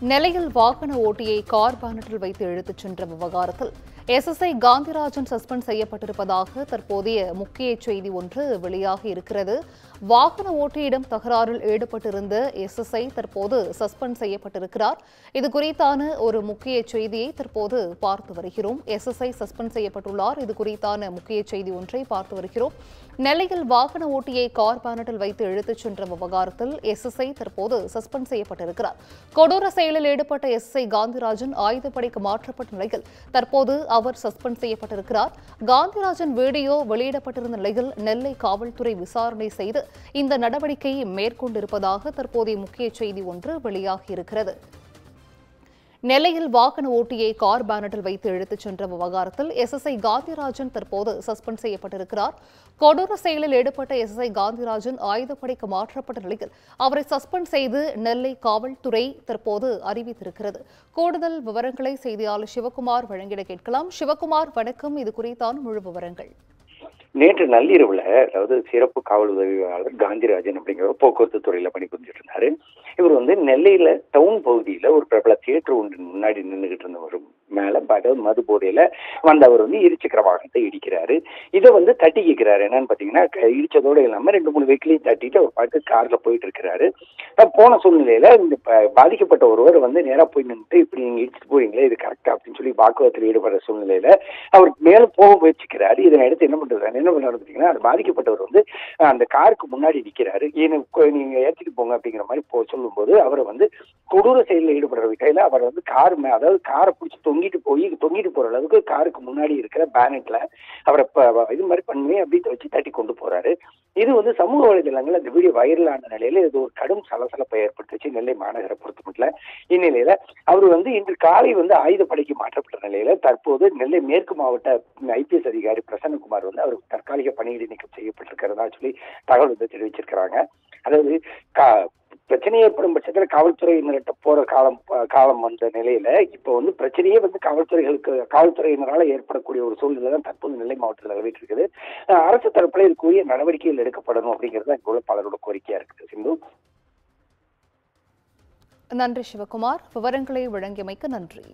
நெல்லையில் வாகன ஓட்டியை கார் பானட்டில் வைத்து இழுத்துச் சென்ற விவகாரத்தில் எஸ்எஸ்ஐ காந்திராஜன் சஸ்பெண்ட் செய்யப்பட்டிருப்பதாக தற்போதைய முக்கிய செய்தி ஒன்று வெளியாகி இருக்கிறது. வாகன ஓட்டியிடம் தகராறில் ஈடுபட்டிருந்த எஸ்எஸ்ஐ தற்போது சஸ்பெண்ட் செய்யப்பட்டிருக்கிறார். இது குறித்தான ஒரு முக்கிய செய்தியை தற்போது பார்த்து வருகிறோம். எஸ்எஸ்ஐ சஸ்பெண்ட் செய்யப்பட்டுள்ளார். இது குறித்தான முக்கிய செய்தி ஒன்றை பார்த்து வருகிறோம். நெல்லையில் வாகன ஓட்டியை கார் பானட்டில் வைத்து இழுத்துச் சென்ற விவகாரத்தில் எஸ்எஸ்ஐ தற்போது சஸ்பெண்ட் செய்யப்பட்டிருக்கிறார். கொடூர செயலில் ஈடுபட்ட எஸ்ஐ காந்திராஜன் ஆயுதப்படைக்கு மாற்றப்பட்ட நிலையில் தற்போது அவர் சஸ்பெண்ட் செய்யப்பட்டிருக்கிறார். காந்திராஜன் வீடியோ வெளியிடப்பட்டிருந்த நிலையில் நெல்லை காவல்துறை விசாரணை செய்து இந்த நடவடிக்கையை மேற்கொண்டிருப்பதாக தற்போதைய முக்கிய செய்தி ஒன்று வெளியாகியிருக்கிறது. நெல்லையில் வாகன ஓட்டியை கார் பானட்டில் வைத்து இழுத்துச் சென்ற விவகாரத்தில் எஸ்எஸ்ஐ காந்திராஜன் தற்போது சஸ்பெண்ட் செய்யப்பட்டிருக்கிறார். கொடூர செயலில் ஈடுபட்ட எஸ்எஸ்ஐ காந்திராஜன் ஆயுதப்படைக்கு மாற்றப்பட்ட நிலையில் அவரை சஸ்பெண்ட் செய்து நெல்லை காவல்துறை தற்போது அறிவித்திருக்கிறது. கூடுதல் விவரங்களை செய்தியாளர் சிவகுமார் வழங்கிட கேட்கலாம். சிவகுமார், வணக்கம். இது குறித்தான முழு விவரங்கள். நேற்று நள்ளிரவுல, அதாவது சிறப்பு காவல் உதவியாளர் காந்திராஜன் அப்படிங்கிற போக்குவரத்து துறையில பணிபுரிஞ்சிட்டு இருந்தாரு. இவர் நெல்லையில டவுன் பகுதியில ஒரு பிரபல தியேட்டர் ஒன்று முன்னாடி நின்றுகிட்டு இருந்தவர் மேல மது போதையில வந்தவர் இருசக்கர வாகனத்தை இடிக்கிறாரு. இதை தட்டி கேட்கிறாரு. என்னன்னு பாத்தீங்கன்னா, இடிச்சதோட இல்லாம 2-3 வெஹிக்கிளையும் தட்டிட்டு அவர் பாட்டு கார்ல போயிட்டு இருக்கிறாரு. போன சூழ்நிலையில இந்த பாதிக்கப்பட்ட ஒருவர் நேரா போய் நின்றுட்டு, இப்படி நீங்க இடிச்சுட்டு போறீங்களே, இது கரெக்டா அப்படின்னு சொல்லி வாக்குவாதத்தில் ஈடுபடுற சூழ்நிலையில அவர் மேலும் போக முயற்சிக்கிறாரு. இதனை அடுத்து என்ன பண்றாரு பாத்தீங்கன்னா, அது பாதிக்கப்பட்டவர் அந்த காருக்கு முன்னாடி நிக்கிறாரு. நீங்க ஏற்றிட்டு போங்க அப்படிங்கிற மாதிரி சொல்லும்போது அவரை கொடூர செயலில் ஈடுபடுற வகையில அவர் கார் அதாவது காரை பிடிச்சி தொங்கிட்டு போற அளவுக்கு காருக்கு முன்னாடி இருக்கிற பேனட்ல அவரை இது மாதிரி பண்ணி அப்படி வச்சு தட்டி கொண்டு போறாரு. இது சமூக வலைதளங்கள் அந்த வீடியோ வைரலான நிலையில இது ஒரு கடும் சலசலப்பை ஏற்படுத்துச்சு நெல்லை மாநகர பொறுத்தமட்டில். இந்நிலையில அவர் இன்று காலை ஆயுதப்படைக்கு மாற்றப்பட்ட நிலையில தற்போது நெல்லை மேற்கு மாவட்ட ஐபிஎஸ் அதிகாரி பிரசன்னகுமார் அவர் தற்காலிக பணியிடை நீக்கம் செய்யப்பட்டிருக்கிறதா சொல்லி தகவல் தெரிவிச்சிருக்கிறாங்க. அதாவது பிரச்சனை ஏற்படும் பட்சத்தில் காவல்துறையினர்கிட்ட போற காலம் வந்த நிலையில இப்ப பிரச்சனையே காவல்துறையினரால ஏற்படக்கூடிய ஒரு சூழ்நிலை தான் தற்போது நெல்லை மாவட்டத்தில் நிலவிட்டு இருக்குது. அரசு தரப்புல இதுக்குரிய நடவடிக்கைகள் எடுக்கப்படணும் அப்படிங்கிறது இங்குள்ள பலரோட கோரிக்கையா இருக்குது. சிந்து, நன்றி சிவகுமார். விவரங்களை வழங்கியமைக்கு நன்றி.